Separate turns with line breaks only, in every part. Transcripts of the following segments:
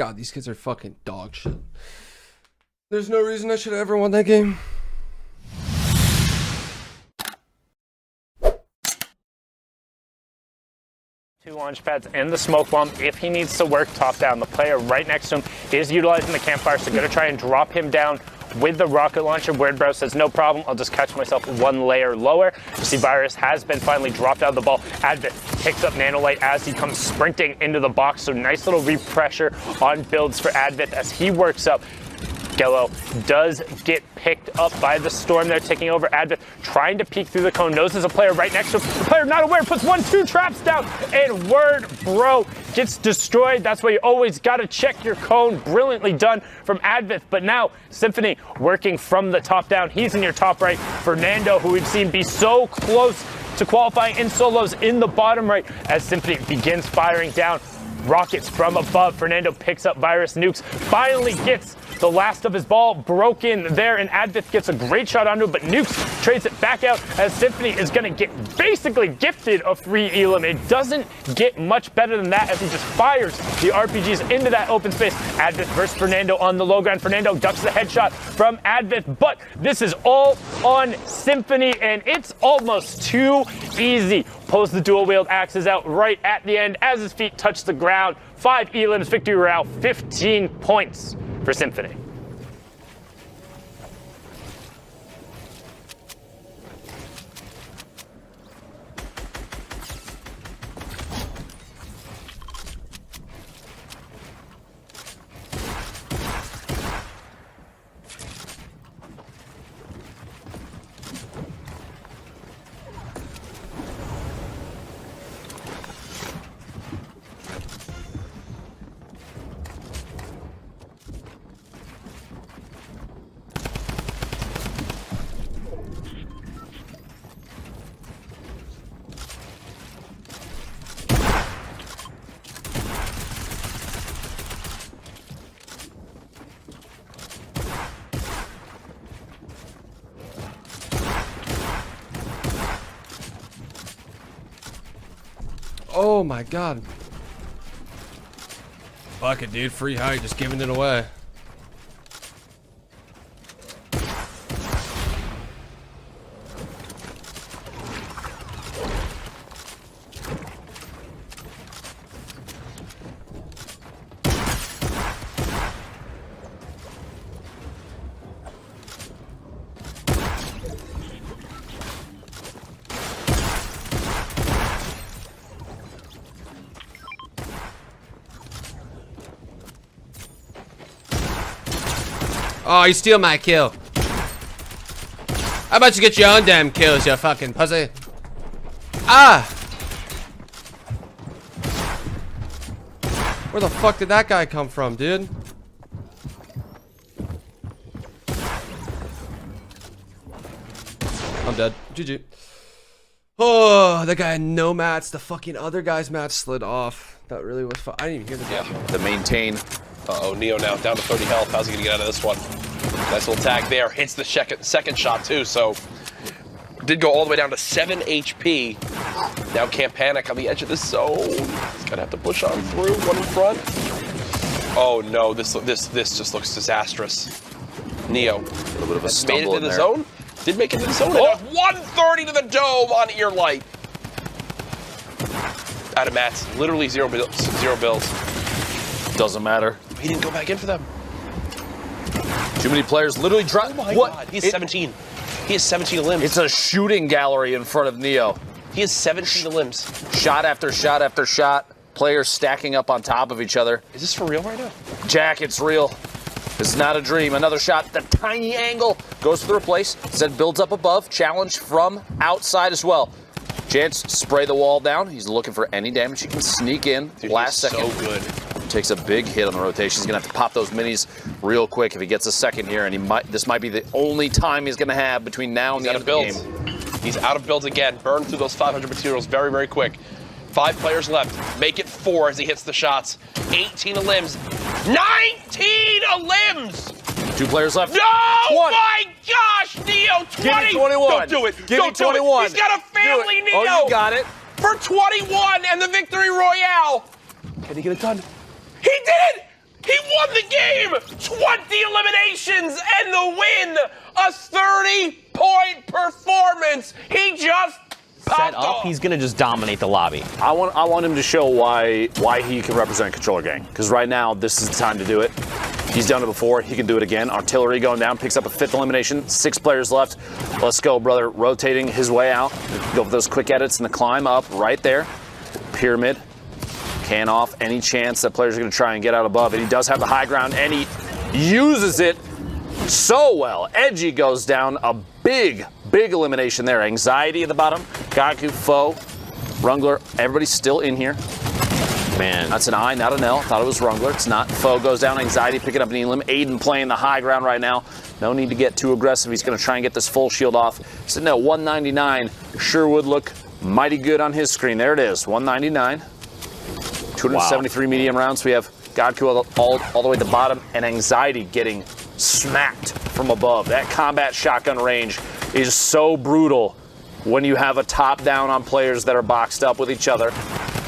God, these kids are fucking dog shit. There's no reason I should have ever won that game.
Two launch pads and the smoke bomb. If he needs to work top down, the player right next to him is utilizing the campfire, so going to try and drop him down with the rocket launcher. Weirdbrow says, no problem, I'll just catch myself one layer lower. You see Virus has been finally dropped out of the ball. Advent picks up Nanolite as he comes sprinting into the box, so nice little repressure on builds for Advent as he works up. Gello does get picked up by the storm there, taking over. Advent trying to peek through the cone, knows there's a player right next to him. The player not aware, puts 1-2 traps down, and Word Bro gets destroyed. That's why you always got to check your cone. Brilliantly done from Advent, but now Symfuhny working from the top down. He's in your top right. Fernando, who we've seen be so close to qualifying in solos, in the bottom right as Symfuhny begins firing down. Rockets from above. Fernando picks up Virus Nukes, finally gets the last of his ball broken there, and Advent gets a great shot onto it, but Nukes trades it back out as Symfuhny is going to get basically gifted a free elim. It doesn't get much better than that as he just fires the RPGs into that open space. Advent versus Fernando on the low ground. Fernando ducks the headshot from Advent, but this is all on Symfuhny, and it's almost too easy. Pulls the dual wield axes out right at the end as his feet touch the ground. 5 elims, victory royale, 15 points for Symfuhny.
Oh my God. Fuck it, dude. Free height, just giving it away. Oh, you steal my kill. How about you get your own damn kills, you fucking pussy? Ah! Where the fuck did that guy come from, dude? I'm dead. GG. Oh, the guy had no mats. The fucking other guy's mats slid off. That really was fun. I didn't even hear the
Yeah, the maintain. Uh-oh, Neo now down to 30 health. How's he gonna get out of this one? Nice little tag there. Hits the second shot too, so did go all the way down to 7 HP. Now can't panic on the edge of the zone. He's gonna have to push on through. One in front. Oh no, this just looks disastrous. Neo.
A little bit of a
made
stumble
it to the zone. Did make it to the zone.
Oh.
130 to the dome on ear light. Out of mats. Literally zero builds.
Doesn't matter.
He didn't go back in for them.
Too many players literally drop.
Oh my
what?
God. He has 17. He has 17 limbs.
It's a shooting gallery in front of Neo.
He has 17 limbs.
Shot after shot after shot. Players stacking up on top of each other.
Is this for real right now?
Jack, it's real. This is not a dream. Another shot. The tiny angle goes for the replace. Zed builds up above. Challenge from outside as well. Chance, spray the wall down. He's looking for any damage he can sneak in.
Dude,
last second.
So good.
Takes a big hit on the rotation. He's gonna have to pop those minis real quick if he gets a second here, and this might be the only time he's gonna have between now and the end of the game.
He's out of builds again. Burn through those 500 materials very, very quick. 5 players left. Make it 4 as he hits the shots. 18 limbs. 19 limbs!
2 players left.
No!
20.
My gosh, Neo! 20!
Give me 21.
Don't do it.
Give
Don't
me 21.
Do it. He's got a family,
Do it.
Neo!
Oh, you got it.
For 21 and the victory royale. Can he get it done? He did it! He won the game! 20 eliminations and the win! A 30-point performance! He just
set
popped
up,
off.
he's gonna just dominate the lobby.
I want him to show why he can represent Controller Gang. Because right now, this is the time to do it. He's done it before. He can do it again. Artillery going down, picks up a 5th elimination. 6 players left. Let's go, brother. Rotating his way out. Go for those quick edits and the climb up right there. Pyramid. Can off any chance that players are going to try and get out above it. He does have the high ground, and he uses it so well. Edgy goes down. A big elimination there. Anxiety at the bottom. Gaku, Tfue, Rungler. Everybody's still in here.
Man.
That's an I, not an L. Thought it was Rungler. It's not. Tfue goes down. Anxiety picking up an elim. Aydan playing the high ground right now. No need to get too aggressive. He's going to try and get this full shield off. So no, 199 sure would look mighty good on his screen. There it is, 199. 273 medium rounds. We have Gaku all the way at the bottom, and Anxiety getting smacked from above. That combat shotgun range is so brutal when you have a top down on players that are boxed up with each other.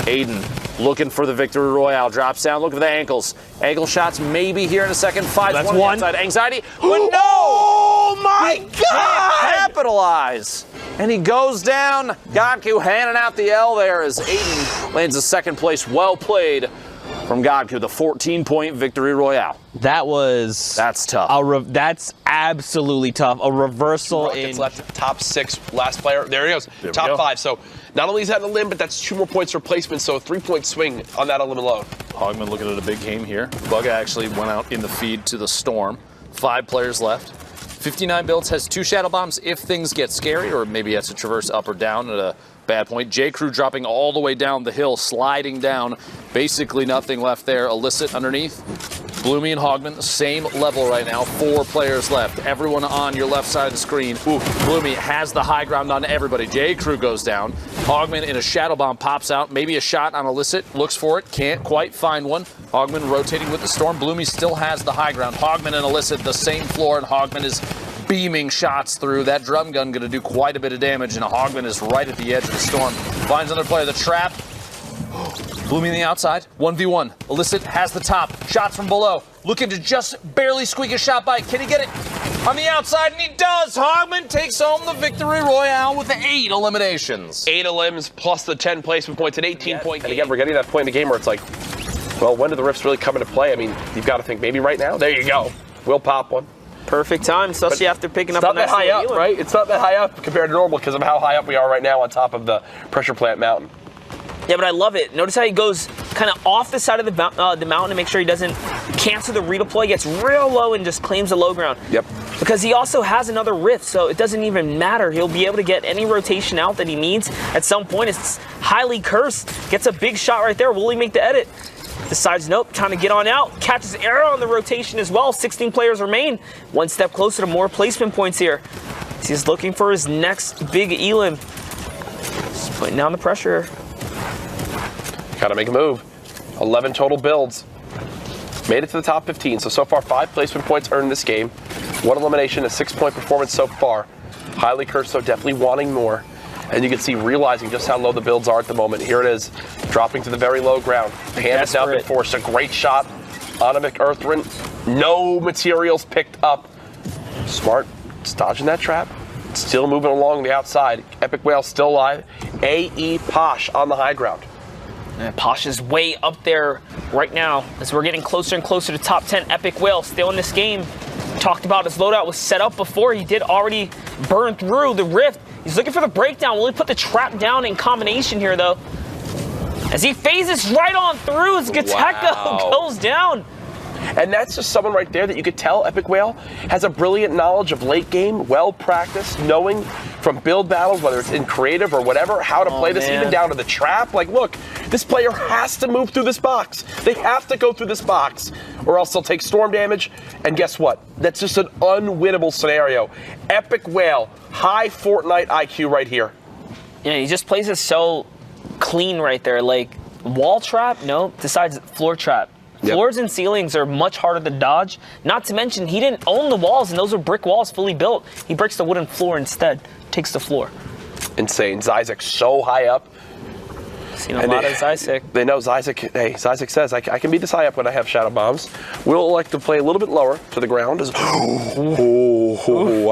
Aydan looking for the victory royale. Drops down, looking for the ankles. Ankle shots maybe here in a second. That's one. Outside. Anxiety. But no!
Oh my God!
Capitalize. And he goes down. Gaku handing out the L there as Aydan lands a 2nd place. Well played from Gaku, the 14-point victory royale.
That's
tough.
That's absolutely tough. A reversal
Rockets left, top 6, last player. There he goes, top 5. So not only is that an elim, but that's 2 more points replacement. So a 3-point swing on that elim alone.
Hogman looking at a big game here. Bug actually went out in the feed to the Storm. 5 players left. 59 builds, has 2 Shadow Bombs if things get scary, or maybe he has to traverse up or down at a bad point. J-Crew dropping all the way down the hill, sliding down. Basically nothing left there. Illicit underneath. Bloomy and Hogman, same level right now. 4 players left. Everyone on your left side of the screen. Ooh, Bloomy has the high ground on everybody. J-Crew goes down. Hogman in a Shadow Bomb pops out. Maybe a shot on Illicit. Looks for it. Can't quite find one. Hogman rotating with the Storm. Bloomy still has the high ground. Hogman and Illicit the same floor, and Hogman is beaming shots through. That drum gun going to do quite a bit of damage, and Hogman is right at the edge of the Storm. Finds another player. The trap. Bloomy on the outside. 1v1. Illicit has the top. Shots from below. Looking to just barely squeak a shot by. Can he get it? On the outside, and he does. Hogman takes home the victory royale with 8 eliminations.
8 elims plus the 10 placement points, an 18-point game. And again, we're getting that point in the game where it's like, well, when do the rifts really come into play? I mean, you've got to think maybe right now. There you go. We'll pop one.
Perfect time, especially after picking up a nice
It's not that high up, right? It's not that high up compared to normal because of how high up we are right now on top of the pressure plant mountain.
Yeah, but I love it. Notice how he goes kind of off the side of the mountain to make sure he doesn't cancel the redeploy, gets real low and just claims the low ground.
Yep.
Because he also has another rift, so it doesn't even matter. He'll be able to get any rotation out that he needs. At some point, it's highly cursed. Gets a big shot right there. Will he make the edit? Decides nope, trying to get on out. Catches arrow on the rotation as well. 16 players remain. One step closer to more placement points here. He's looking for his next big elim. Just putting down the pressure.
Gotta make a move. 11 total builds. Made it to the top 15. So far 5 placement points earned this game. 1 elimination, a 6-point performance so far. Highly cursed, so definitely wanting more. And you can see realizing just how low the builds are at the moment. Here it is, dropping to the very low ground. Hand is now been forced. A great shot on a McEarthrin. No materials picked up. Smart, dodging that trap. Still moving along the outside. Epic Whale still alive. AE Posh on the high ground.
And Posh is way up there right now as we're getting closer and closer to top 10. Epic Whale still in this game. Talked about his loadout was set up before. He did already burn through the rift. He's looking for the breakdown. Will he put the trap down in combination here, though? As he phases right on through, as Gateko goes down.
And that's just someone right there that you could tell Epic Whale has a brilliant knowledge of late game, well practiced, knowing from build battles, whether it's in creative or whatever, how to play this, even down to the trap. Like, look, this player has to move through this box. They have to go through this box, or else they'll take storm damage. And guess what? That's just an unwinnable scenario. Epic Whale, high Fortnite IQ right here.
Yeah, he just plays it so clean right there. Like, wall trap? No, decides floor trap. Floors and ceilings are much harder to dodge. Not to mention, he didn't own the walls, and those are brick walls fully built. He breaks the wooden floor instead, takes the floor.
Insane. Zyzek so high up.
Seen a lot of Zysick.
They know Zysick. Hey, Zysick says I can beat this high up when I have shadow bombs. We'll like to play a little bit lower to the ground. I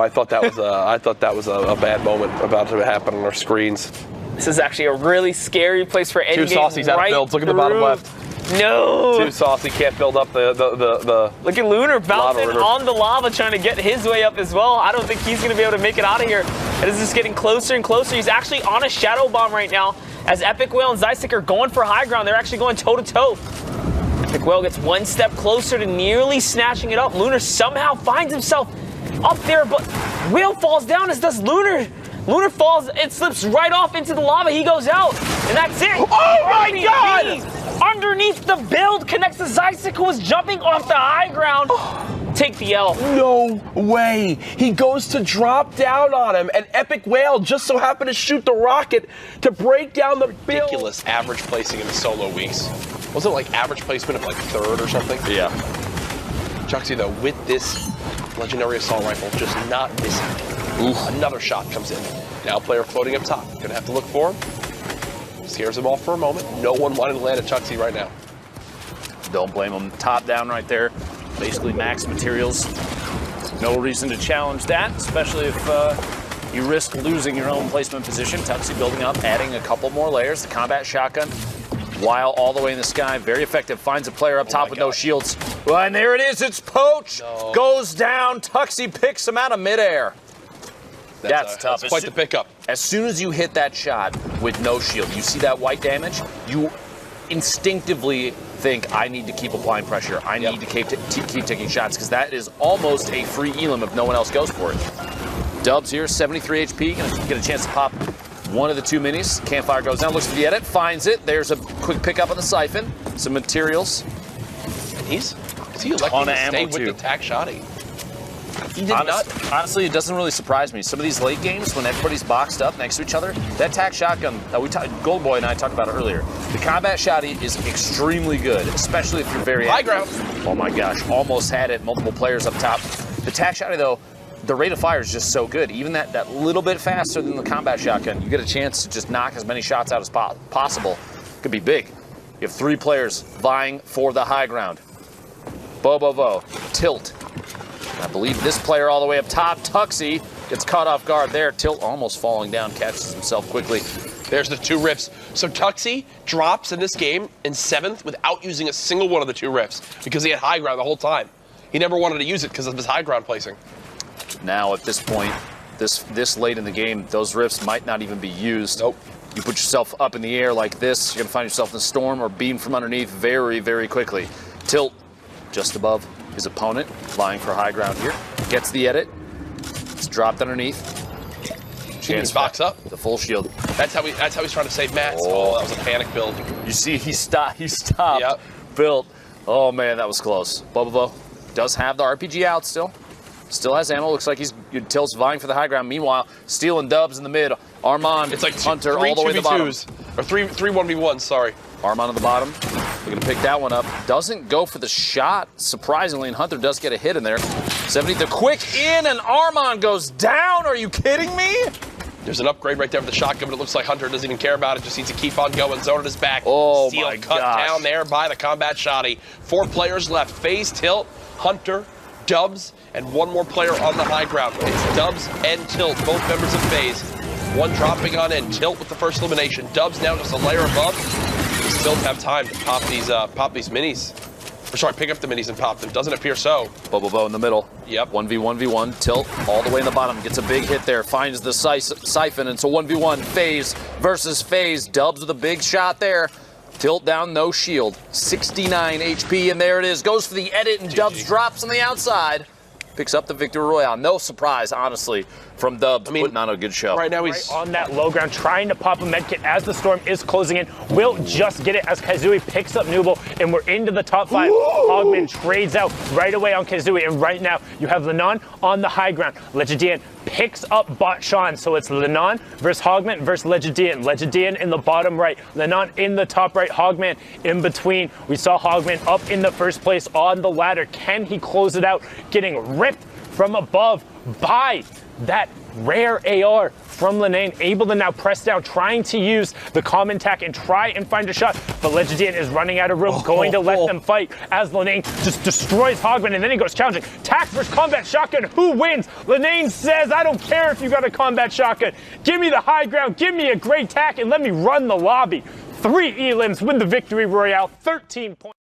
thought that was a bad moment about to happen on our screens.
This is actually a really scary place for Endgame.
Two saucies out of builds. Look at the bottom left.
No.
Too saucy, can't build up the
Look at Lunar bouncing
river.
on the lava, trying to get his way up as well. I don't think he's going to be able to make it out of here. It is just getting closer and closer. He's actually on a shadow bomb right now, as Epic Whale and Zysick are going for high ground. They're actually going toe to toe. Epic Whale gets one step closer to nearly snatching it up. Lunar somehow finds himself up there, but Whale falls down, as does Lunar. Lunar falls and slips right off into the lava. He goes out, and that's it.
Oh my God!
Underneath the build connects to Zysick, who was jumping off the high ground. Take the L.
No way. He goes to drop down on him, and Epic Whale just so happened to shoot the rocket to break down the build. Ridiculous average placing in the solo weeks. Wasn't it like average placement of like 3rd or something?
Yeah.
Chucksy, though, with this legendary assault rifle, just not missing. Ooh, another shot comes in. Now player floating up top. Gonna have to look for him. Scares him off for a moment. No one wanted to land at Chucksy right now.
Don't blame him. Top down right there. Basically max materials. No reason to challenge that, especially if you risk losing your own placement position. Tuxie building up, adding a couple more layers. The combat shotgun, while all the way in the sky, very effective. Finds a player up top with no shields. Well, and there it is. It's Poach.
No.
Goes down. Tuxie picks him out of midair. That's tough.
That's quite the pickup.
As soon as you hit that shot with no shield, you see that white damage, you instinctively think, I need to keep applying pressure. I need to keep taking shots, because that is almost a free elim if no one else goes for it. Dubs here, 73 HP, gonna get a chance to pop one of the 2 minis. Campfire goes down, looks for the edit, finds it. There's a quick pickup on the siphon, some materials.
And is he electing to stay with the tac shotty? He did not.
Honestly, it doesn't really surprise me. Some of these late games, when everybody's boxed up next to each other, that tac shotgun, Gold Boy and I talked about it earlier. The combat shotty is extremely good, especially if you're very
high ground.
Oh my gosh, almost had it. Multiple players up top. The tac shotty, though, the rate of fire is just so good. Even that little bit faster than the combat shotgun, you get a chance to just knock as many shots out as possible. Could be big. You have 3 players vying for the high ground. Bo, Tilt. I believe this player all the way up top, Tuxie, gets caught off guard there. Tilt almost falling down, catches himself quickly.
There's the 2 rips. So Tuxie drops in this game in 7th without using a single one of the 2 rips, because he had high ground the whole time. He never wanted to use it because of his high ground placing.
Now at this point, this late in the game, those rips might not even be used.
Nope.
You put yourself up in the air like this, you're gonna find yourself in a storm or beam from underneath very, very quickly. Tilt just above his opponent, vying for high ground here. Gets the edit. It's dropped underneath. Chance
box up.
The full shield.
That's how he's trying to save mats. Oh, that was a panic build.
You see, he stopped.
Yep.
Built. Oh man, that was close. Bobo does have the RPG out still. Still has ammo. Looks like Tilt's vying for the high ground. Meanwhile, stealing dubs in the mid. Armand,
it's like
Hunter all the way to the bottom.
Or three 1v1s, sorry.
Armand on the bottom. We're gonna pick that one up. Doesn't go for the shot, surprisingly, and Hunter does get a hit in there. 70, the quick in, and Armand goes down. Are you kidding me?
There's an upgrade right there with the shotgun, but it looks like Hunter doesn't even care about it. Just needs to keep on going. Zone at his back.
Oh,
Steel
my
cut
gosh.
down there by the combat shotty. 4 players left. FaZe, Tilt, Hunter, Dubs, and 1 more player on the high ground. It's Dubs and Tilt, both members of FaZe. 1 dropping on in. Tilt with the first elimination. Dubs now just a layer above. We still have time to pop these minis. Or sorry, pick up the minis and pop them. Doesn't appear so.
Bobo in the middle.
Yep.
1v1v1. Tilt all the way in the bottom. Gets a big hit there. Finds the siphon. And it's a 1v1. FaZe versus FaZe. Dubs with a big shot there. Tilt down, no shield. 69 HP, and there it is. Goes for the edit, and Dubs drops on the outside. Picks up the victory royale. No surprise, honestly, from Dubs. Putting on a good show.
Right now he's
on that low ground, trying to pop a medkit as the storm is closing in. Will just get it as Kazooie picks up Nooble, and we're into the top 5.
Whoa!
Hogman trades out right away on Kazooie, and right now you have Lenon on the high ground. Legendian picks up Bot Sean, so it's Lenon versus Hogman versus Legendian. Legendian in the bottom right, Lenon in the top right, Hogman in between. We saw Hogman up in the first place on the ladder. Can he close it out? Getting ripped from above by that rare AR from Lenane, able to now press down, trying to use the common tack and try and find a shot. But Legendian is running out of room, going to let them fight as Lenane just destroys Hogman, and then he goes challenging. Tack versus combat shotgun, who wins? Lenane says, I don't care if you got a combat shotgun. Give me the high ground, give me a great tack, and let me run the lobby. 3 elims win the victory royale, 13 points.